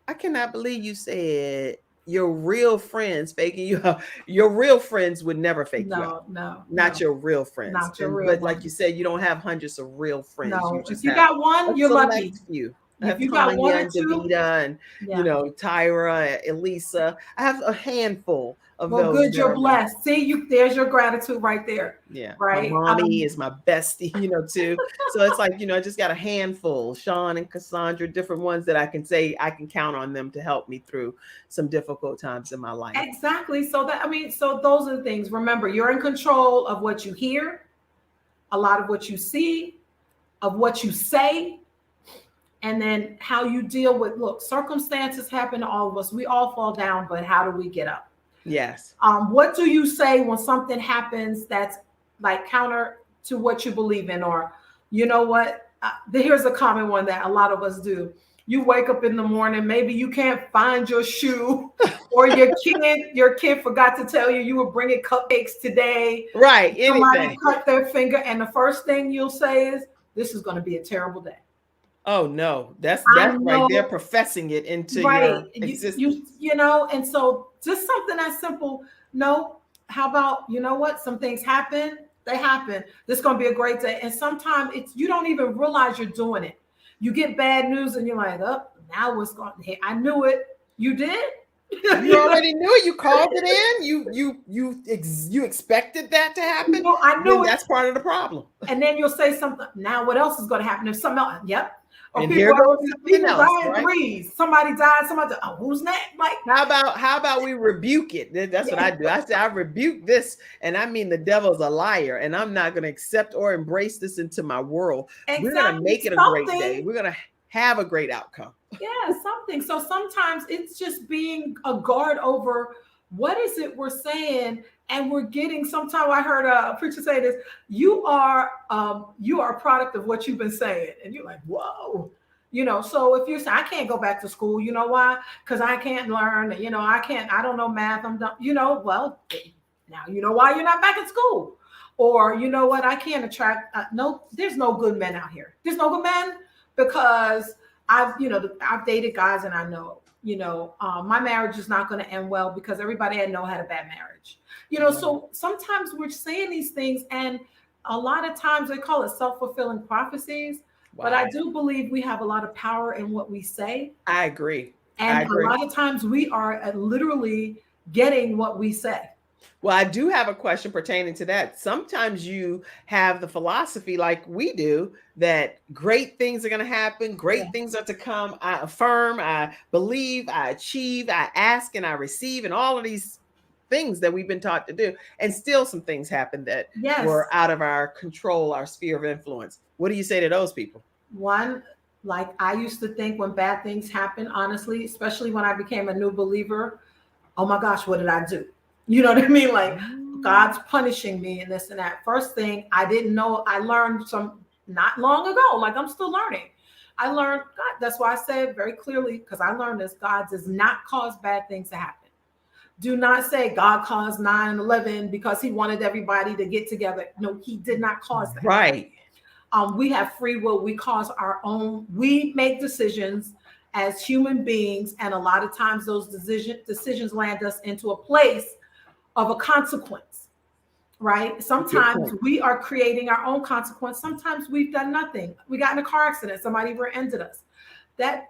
I cannot believe you said your real friends faking you. Your real friends would never fake you out. Not your real friends. Not your real but like you said, you don't have hundreds of real friends. No, if you got one, you're lucky. Few. If you got one or two, Davida and you know, Tyra, Elisa. I have a handful of those. Well, good, you're blessed. See, there's your gratitude right there. Yeah, right. My mommy is my bestie, you know, too. So it's like, you know, I just got a handful. Sean and Cassandra, different ones that I can say I can count on them to help me through some difficult times in my life. Exactly. So those are the things. Remember, you're in control of what you hear, a lot of what you see, of what you say. And then how you deal with, circumstances happen to all of us. We all fall down, but how do we get up? Yes. What do you say when something happens that's like counter to what you believe in? Or, you know what? Here's a common one that a lot of us do. You wake up in the morning, maybe you can't find your shoe, or your kid forgot to tell you were bringing cupcakes today. Right. Somebody cut their finger, and the first thing you'll say is, this is going to be a terrible day. Oh no, that's I right there, know, professing it into right? your existence. You know, and so just something as simple. No, how about, you know what? Some things happen. They happen. This is gonna be a great day. And sometimes it's you don't even realize you're doing it. You get bad news and you're like, oh, now what's going on? Hey, I knew it. You did? You already knew it. You called it in. You expected that to happen. I Then knew it. that's part of the problem. And then you'll say something. Now, what else is going to happen? If something else, yep. Or And here goes something people else, die in right? threes. Somebody died. Somebody died. Oh, who's next? Like, How about we rebuke it? That's what I do. I say I rebuke this, and I mean the devil's a liar, and I'm not going to accept or embrace this into my world. We're going to make it a great day. We're going to have a great outcome. Yeah, something. So sometimes it's just being a guard over what is it we're saying, and we're getting. Sometimes I heard a preacher say this: you are a product of what you've been saying, and you're like, whoa. You know, so if you're saying I can't go back to school, you know why? Because I can't learn. You know, I don't know math. I'm done. You know, well, now you know why you're not back in school. Or you know what? I can't attract. No, there's no good men out here. There's no good men because I've dated guys and I know, my marriage is not going to end well because everybody I know had a bad marriage. You know, so sometimes we're saying these things and a lot of times they call it self-fulfilling prophecies. Wow. But I do believe we have a lot of power in what we say. I agree. And a lot of times we are literally getting what we say. Well, I do have a question pertaining to that. Sometimes you have the philosophy like we do that great things are going to happen. Great things are to come. I affirm, I believe, I achieve, I ask and I receive, and all of these things that we've been taught to do. And still some things happen that were out of our control, our sphere of influence. What do you say to those people? One, like I used to think when bad things happen, honestly, especially when I became a new believer, oh my gosh, what did I do? You know what I mean? Like God's punishing me and this and that. First thing I didn't know, I learned some not long ago, like I'm still learning. I learned God. That's why I said very clearly, because I learned this, God does not cause bad things to happen. Do not say God caused 9/11 because he wanted everybody to get together. No, he did not cause that. Right. We have free will. We cause our own, we make decisions as human beings. And a lot of times those decisions land us into a place of a consequence, right? Sometimes we are creating our own consequence. Sometimes we've done nothing. We got in a car accident. Somebody rear-ended us. That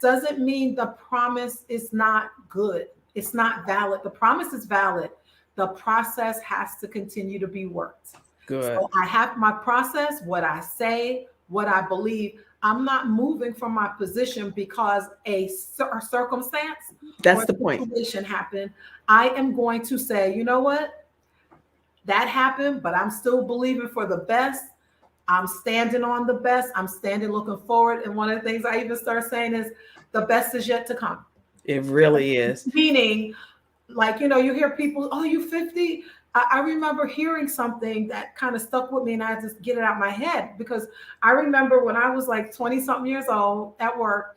doesn't mean the promise is not good. It's not valid. The promise is valid. The process has to continue to be worked. Good. So I have my process, what I say, what I believe. I'm not moving from my position because a circumstance that's or the point situation happened. I am going to say, you know what? That happened, but I'm still believing for the best. I'm standing on the best. I'm standing looking forward. And one of the things I even start saying is the best is yet to come. It really is. Meaning, like, you hear people, oh, you 50. I remember hearing something that kind of stuck with me and I just get it out of my head because I remember when I was like 20 something years old at work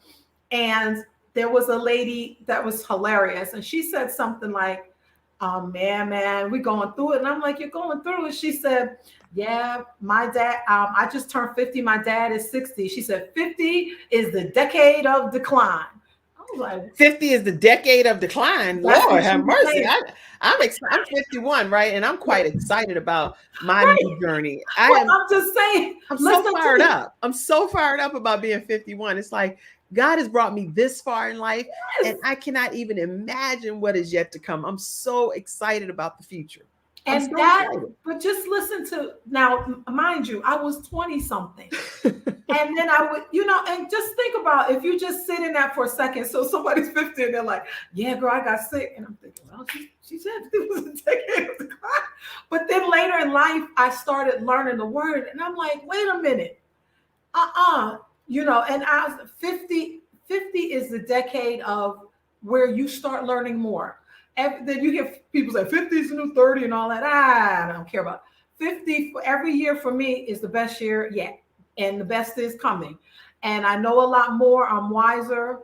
and there was a lady that was hilarious. And she said something like, oh, man, we're going through it. And I'm like, you're going through it. She said, yeah, my dad, I just turned 50. My dad is 60. She said, 50 is the decade of decline. Like, 50 is the decade of decline. Lord have mercy. I'm 51, right? And I'm quite excited about my new journey. I'm just saying. I'm so fired up. I'm so fired up about being 51. It's like God has brought me this far in life, and I cannot even imagine what is yet to come. I'm so excited about the future. And but just listen to, now, mind you, I was 20 something. And then I would, and just think about if you just sit in that for a second. So somebody's 50 and they're like, yeah, girl, I got sick. And I'm thinking, well, she said it was a decade of decline. But then later in life, I started learning the word. And I'm like, wait a minute. And I was 50 is the decade of where you start learning more. Then you hear people say 50 is the new 30 and all that. I don't care about 50. Every year for me is the best year yet. And the best is coming. And I know a lot more. I'm wiser.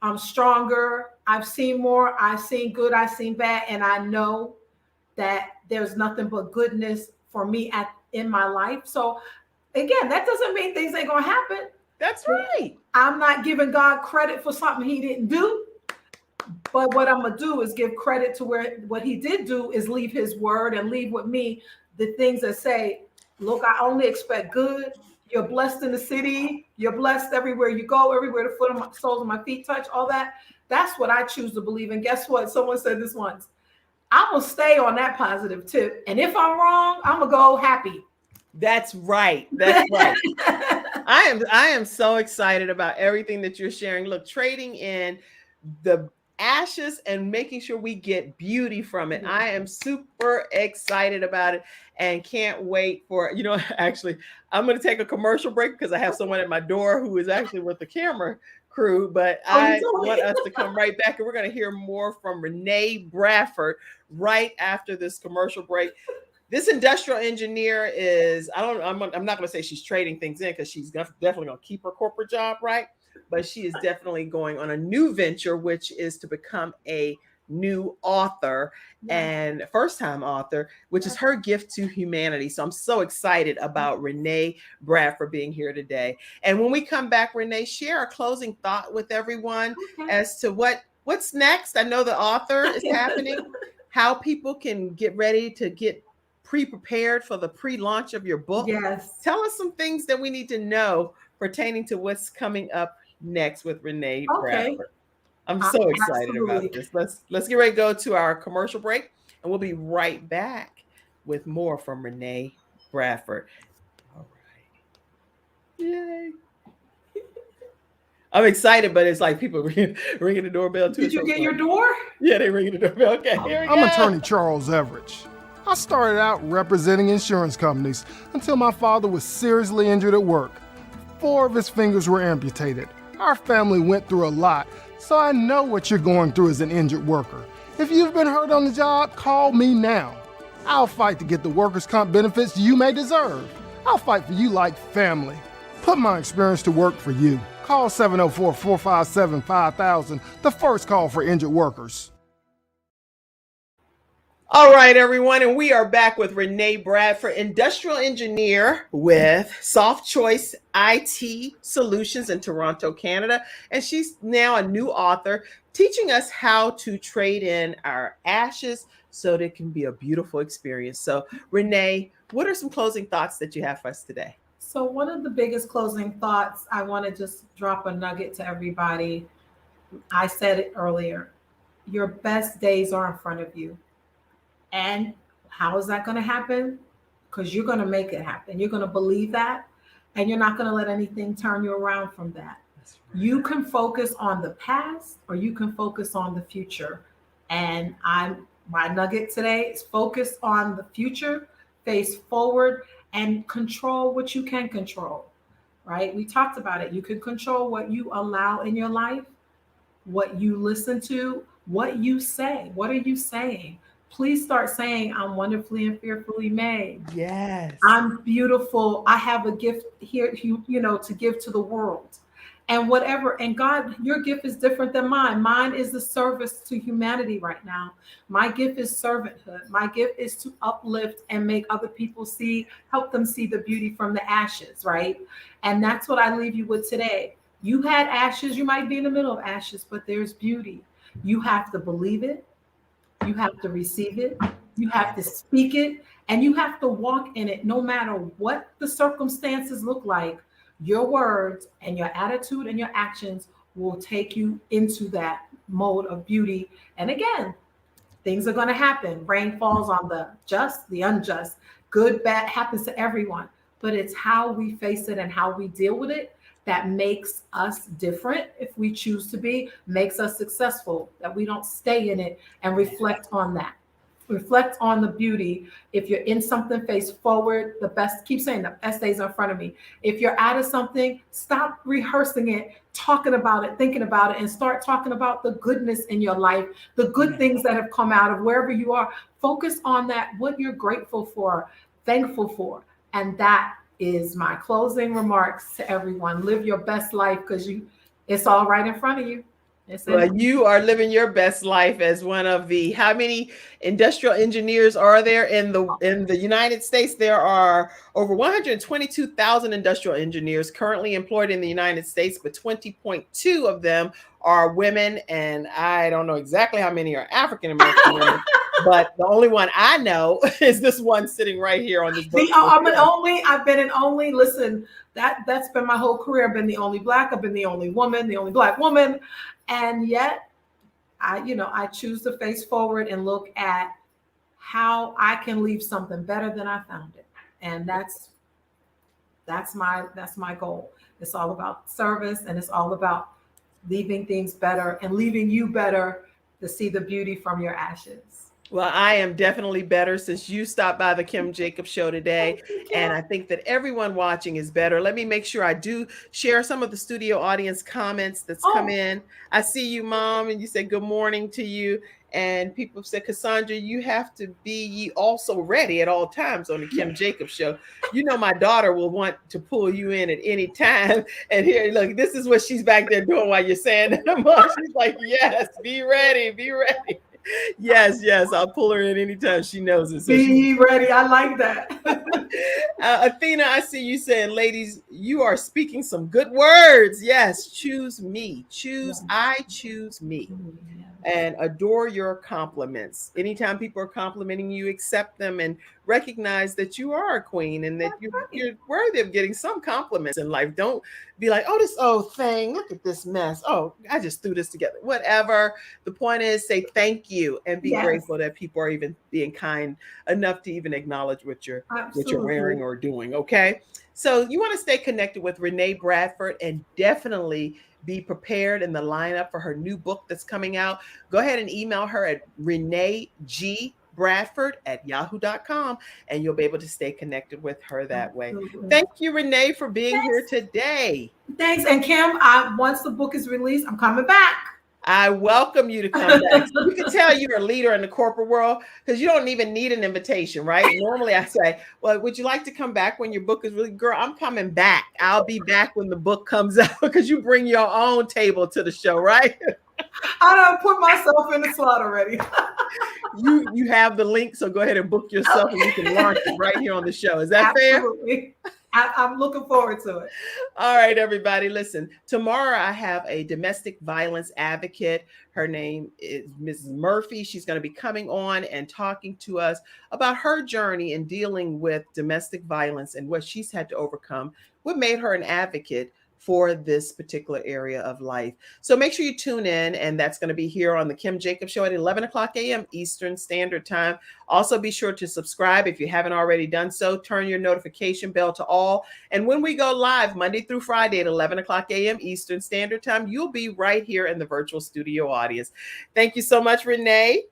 I'm stronger. I've seen more. I've seen good. I've seen bad. And I know that there's nothing but goodness for me in my life. So again, that doesn't mean things ain't going to happen. That's right. I'm not giving God credit for something he didn't do. But what I'm going to do is give credit to where what he did do is leave his word and leave with me the things that say, look, I only expect good. You're blessed in the city. You're blessed everywhere you go, everywhere the soles of my feet touch, all that. That's what I choose to believe. And guess what? Someone said this once. I'm going to stay on that positive tip. And if I'm wrong, I'm going to go happy. That's right. That's right. I am so excited about everything that you're sharing. Look, trading in the ashes and making sure we get beauty from it. I am super excited about it and can't wait for, actually, I'm going to take a commercial break because I have someone at my door who is actually with the camera crew, but I want us to come right back and we're going to hear more from Renee Bradford right after this commercial break. This industrial engineer is, I'm not going to say she's trading things in because she's definitely going to keep her corporate job, right? But she is definitely going on a new venture, which is to become a new author and first-time author, which is her gift to humanity. So I'm so excited about Renee Bradford being here today. And when we come back, Renee, share a closing thought with everyone as to what's next. I know the author is happening, how people can get ready to get pre-prepared for the pre-launch of your book. Yes. Tell us some things that we need to know pertaining to what's coming up next with Renee Bradford. I'm so excited about this. Let's get ready to go to our commercial break, and we'll be right back with more from Renee Bradford. All right. Yay. I'm excited, but it's like people ringing the doorbell too. Did you get your door? Yeah, they ringing the doorbell. Okay, here we go. I'm attorney Charles Everidge. I started out representing insurance companies until my father was seriously injured at work. 4 of his fingers were amputated. Our family went through a lot, so I know what you're going through as an injured worker. If you've been hurt on the job, call me now. I'll fight to get the workers' comp benefits you may deserve. I'll fight for you like family. Put my experience to work for you. Call 704-457-5000, the first call for injured workers. All right, everyone, and we are back with Renee Bradford, industrial engineer with Soft Choice IT Solutions in Toronto, Canada. And she's now a new author teaching us how to trade in our ashes so that it can be a beautiful experience. So, Renee, what are some closing thoughts that you have for us today? So one of the biggest closing thoughts, I want to just drop a nugget to everybody. I said it earlier. Your best days are in front of you. And how is that going to happen? Because you're going to make it happen. You're going to believe that, and you're not going to let anything turn you around from that. Right. You can focus on the past, or you can focus on the future. And my nugget today is focus on the future, face forward, and control what you can control, right? We talked about it. You can control what you allow in your life, what you listen to, what you say. What are you saying? Please start saying, I'm wonderfully and fearfully made. Yes. I'm beautiful. I have a gift here, to give to the world. And whatever, and God, your gift is different than mine. Mine is the service to humanity right now. My gift is servanthood. My gift is to uplift and make other people help them see the beauty from the ashes, right? And that's what I leave you with today. You had ashes, you might be in the middle of ashes, but there's beauty. You have to believe it. You have to receive it. You have to speak it, and you have to walk in it no matter what the circumstances look like. Your words and your attitude and your actions will take you into that mode of beauty. And again, things are going to happen. Rain falls on the just, the unjust. Good, bad happens to everyone. But it's how we face it and how we deal with it that makes us different, if we choose to be, makes us successful, that we don't stay in it, and reflect on that. Reflect on the beauty. If you're in something, face forward. Keep saying the best days are in front of me. If you're out of something, stop rehearsing it, talking about it, thinking about it, and start talking about the goodness in your life, the good things that have come out of wherever you are. Focus on that, what you're grateful for, thankful for. And that is my closing remarks to everyone. Live your best life, because it's all right in front of you. Yes, Well, you are living your best life as one of the, how many industrial engineers are there in the United States? There are over 122,000 industrial engineers currently employed in the United States, but 20.2 of them are women, and I don't know exactly how many are African American women. But the only one I know is this one sitting right here on this book. I've been an only, listen, that's been my whole career. I've been the only Black, I've been the only woman, the only Black woman. And yet I choose to face forward and look at how I can leave something better than I found it. And that's my goal. It's all about service, and it's all about leaving things better and leaving you better to see the beauty from your ashes. Well, I am definitely better since you stopped by the Kim Jacobs Show today. And I think that everyone watching is better. Let me make sure I do share some of the studio audience comments that's come in. I see you, Mom, and you said good morning to you. And people have said, Cassandra, you have to be also ready at all times on the Kim Jacobs Show. You know, my daughter will want to pull you in at any time. And here, look, this is what she's back there doing while you're saying that, Mom. She's like, yes, be ready, be ready. Yes, I'll pull her in anytime she knows it. So be ready. I like that. Athena, I see you saying, ladies, you are speaking some good words. Yes, choose me. I choose me. And adore your compliments. Anytime people are complimenting you, accept them and recognize that you are a queen and that you're worthy of getting some compliments in life. Don't be like, oh, this old thing, look at this mess. Oh, I just threw this together. Whatever. The point is, say thank you and be grateful that people are even being kind enough to even acknowledge what you're wearing or doing. Okay. So you want to stay connected with Renee Bradford and definitely be prepared in the lineup for her new book that's coming out. Go ahead and email her at reneegBradford@yahoo.com, and you'll be able to stay connected with her that way. Thank you, Renee, for being here today. Thanks. And Kim, once the book is released, I'm coming back. I welcome you to come back. So you can tell you're a leader in the corporate world because you don't even need an invitation, right? Normally I say, well, would you like to come back when your book is really, girl, I'm coming back. I'll be back when the book comes out because you bring your own table to the show, right? I done put myself in the slot already. You have the link, so go ahead and book yourself and you can launch it right here on the show. Is that Absolutely. Fair? I'm looking forward to it. All right, everybody, listen. Tomorrow I have a domestic violence advocate. Her name is Mrs. Murphy. She's going to be coming on and talking to us about her journey in dealing with domestic violence and what she's had to overcome, what made her an advocate for this particular area of life. So make sure you tune in, and that's going to be here on the Kim Jacobs Show at 11 o'clock a.m. Eastern Standard Time. Also, be sure to subscribe if you haven't already done so. Turn your notification bell to all. And when we go live Monday through Friday at 11 o'clock a.m. Eastern Standard Time, you'll be right here in the virtual studio audience. Thank you so much, Renee.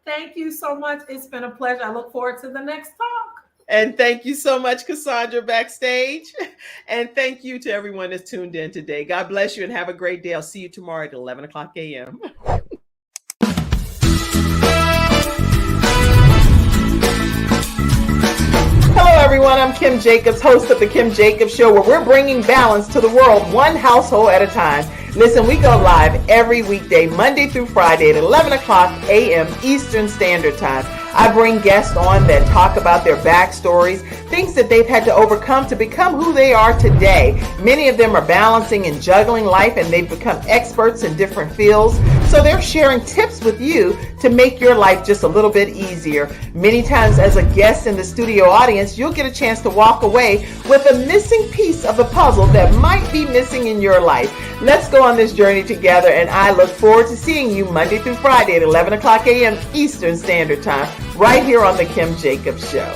Thank you so much. It's been a pleasure. I look forward to the next talk. And thank you so much, Cassandra, backstage. And thank you to everyone that's tuned in today. God bless you and have a great day. I'll see you tomorrow at 11 o'clock a.m. Hello, everyone. I'm Kim Jacobs, host of the Kim Jacobs Show, where we're bringing balance to the world one household at a time. Listen, we go live every weekday, Monday through Friday at 11 o'clock a.m. Eastern Standard Time. I bring guests on that talk about their backstories, things that they've had to overcome to become who they are today. Many of them are balancing and juggling life, and they've become experts in different fields. So they're sharing tips with you to make your life just a little bit easier. Many times as a guest in the studio audience, you'll get a chance to walk away with a missing piece of the puzzle that might be missing in your life. Let's go on this journey together, and I look forward to seeing you Monday through Friday at 11 o'clock a.m. Eastern Standard Time, right here on the Kim Jacobs Show.